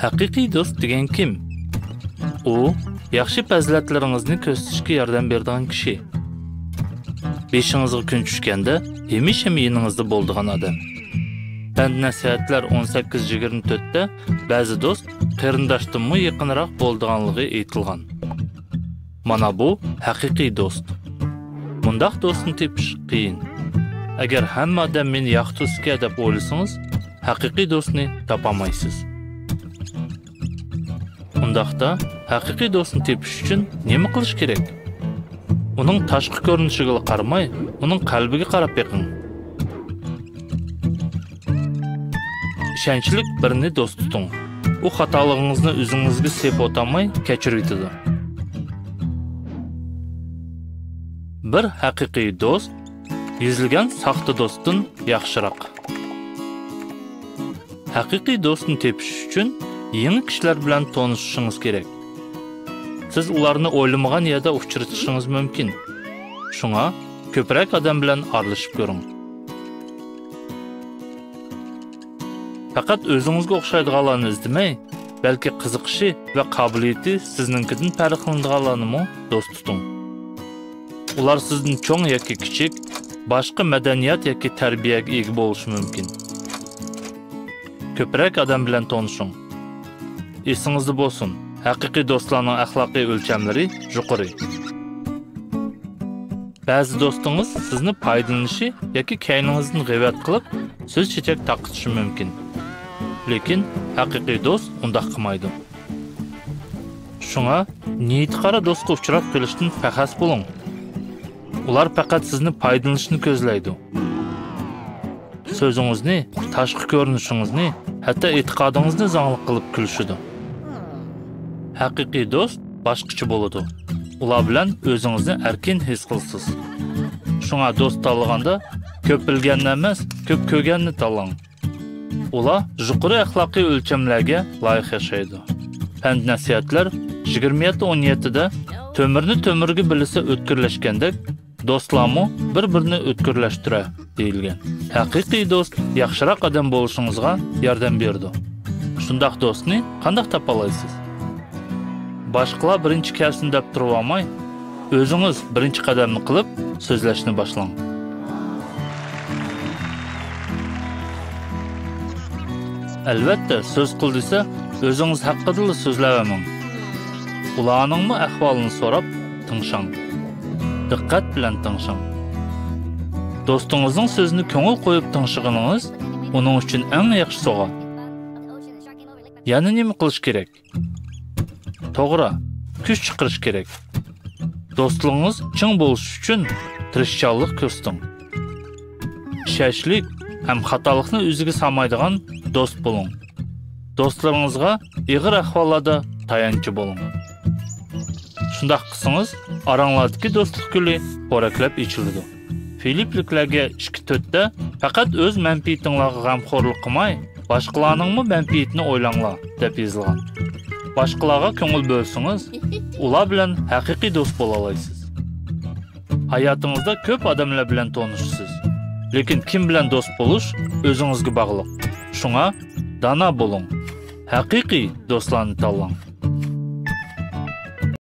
Haqiqiy do'st degan kim? U yaxshi fazilatlaringizni ko'rsatishga yordam beradigan kishi. Beshingizga kun tushganda hamisha yoningizda bo'ladigan odam. Pand nasihatlar 18-24 da ba'zi do'st qarindoshdanmi yaqinroq bo'lganligi aytilgan. Mana bu haqiqiy do'st. Bundaq do'stni tepish qiyin. Agar hamma odam meni yaxshi deb o'ylasangiz, haqiqiy do'stni topamaysiz. Undaqda haqiqiy do'stni tepish uchun nima qilish kerak? Uning tashqi ko'rinishiga qaramay, uning qalbiga qarab beqing. Ishonchli birini do'st tuting. U xatolig'ingizni o'zingizga sep o'tamay kechirib yetadi. Bir haqiqiy do'st yuzlagan saxta do'stdan yaxshiroq. Haqiqiy do'stni tepish uchun yangi kishilar bilan tanishishingiz kerak. Siz ularni o'ylamagan yerda uchratishingiz mumkin. Shunga ko'proq odam bilan aralashib ko'ring. Faqat o'zingizga o'xshaydiganlarni izlamay, balki qiziqishi va qobiliyati sizninkidan farqlanadiganlarni do'st tuting. Ular sizdan cho'ng yoki kichik, boshqa madaniyat yoki tarbiyaga ega bo'lishi mumkin. Ko'proq odam bilan tanishing. Esingizda bo'lsin, haqiqiy do'stlarning axloqiy o'lchamlari yuqori. Ba'zi do'stingiz sizni foydalanishi yoki kayningizni g'iybat qilib, so'z chechak taqitishi mumkin. Lekin haqiqiy do'st undaq qilmaydi. Shunga niyati qara do'stga uchrab kelishdan faxas bo'ling. Ular faqat sizni foydalanishni ko'zlaydi. So'zingizni, tashqi ko'rinishingizni, hatto e'tiqodingizni zanglik qilib kulishadi. Haqiqiy do'st boshqacha bo'ladi. Ular bilan o'zingizni erkin his qilasiz. Shunga do'st tanlaganda ko'p bilganni emas, ko'p ko'rganni tanlang. Ular yuqori axloqiy o'lchamlarga loyiq yashaydi. Pand nasihatlar 27-17 da to'mirni to'mirga bilsa o'tkirlashgandek, do'stlarmi bir-birini o'tkirlashtiradi deyilgan. Haqiqiy do'st yaxshiroq odam bo'lishingizga yordam berdi. Shundaq do'stni qanday topa olasiz? Boshqalar birinchi kelsin deb turib olmay, o'zingiz birinchi qadamni qilib so'zlashni boshlang. Albatta, so'z qildisa, o'zingiz haqida so'zlayamang. Ularningmi ahvolini so'rab tingshang. Diqqat bilan tingshang. Do'stingizning so'zini ko'ngil qo'yib tingshigingiz uning uchun eng yaxshi sovg'a. Yana nima qilish kerak? To'g'ri, kuch chiqarish kerak. Do'stligingiz chin bo'lishi uchun tirishchilik ko'rsating. Ishonchli ham xatolikni o'ziga solmaydigan do'st bo'ling. Do'stlaringizga ig'ir ahvollarda tayanchi bo'ling. Shundaq qilsangiz, oranglardagi do'stlik guli poraklab ichiladi. Filipliklarga 2:4 da faqat o'z manfaatingizga g'amxo'rlik qilmay, boshqalarningmi manfaatini o'ylanglar deb yozilgan. Boshqalarga ko'ngil bo'lsangiz, ular bilan haqiqiy do'st bo'la olasiz. Hayotingizda ko'p odamlar bilan tanishsiz. Lekin kim bilan do'st bo'lish o'zingizga bog'liq. Shunga dana bo'ling. Haqiqiy do'stlarni tanlang.